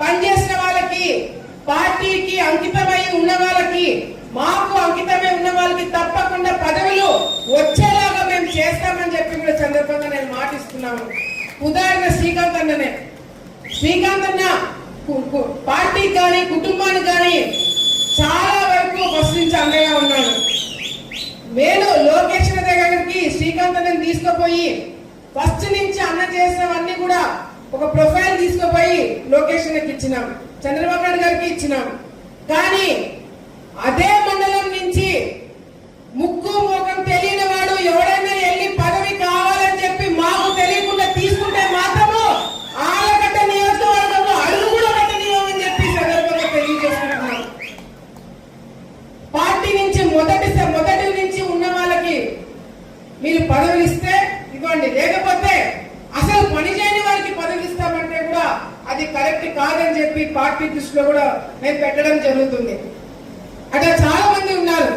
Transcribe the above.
పనిచేసిన వాళ్ళకి, పార్టీకి అంకితమై ఉన్న వాళ్ళకి, మాకు అంకితమై ఉన్న వాళ్ళకి తప్పకుండా పదవులు వచ్చేలాగా మేము చేస్తామని చెప్పి కూడా సందర్భంగా నేను మాటిస్తున్నాను. ఉదాహరణ శ్రీకాంత్ అన్ననే. శ్రీకాంత్ అన్న పార్టీకి కానీ కుటుంబానికి కానీ చాలా వరకు ఫస్ట్ నుంచి అండగా ఉన్నాడు. నేను లోకేష్ దగ్గరికి శ్రీకాంత్ అన్నని తీసుకుపోయి ఫస్ట్ నుంచి అన్న చేసినవన్నీ కూడా ఒక ప్రొఫైల్ తీసుకుపోయి లోకేష్ అన్నకి ఇచ్చినాం, చంద్రబాబు నాయుడు గారికి ఇచ్చినాం. కానీ అదే మండలం నుంచి ముక్కు మోకం తెలియని వాడు ఎవరైనా వెళ్ళి పదవి కావాలని చెప్పి మాకు తెలియకుండా తీసుకుంటే మాత్రము ఆలగడ్డ నియోజకవర్గంలో అడుగు కూడా పెట్టనివ్వమని చెప్పి సందర్భంగా తెలియజేసుకుంటున్నాం. పార్టీ నుంచి మొదటి నుంచి ఉన్న వాళ్ళకి మీరు పదవులు ఇస్తే ఇవ్వండి, లేకపోతే అసలు పని చేయని వారికి పదవులు ఇస్తామంటే కూడా అది కరెక్ట్ కాదని చెప్పి పార్టీ దృష్టిలో కూడా మేము పెట్టడం జరుగుతుంది. అట్లా చాలా మంది ఉన్నారు.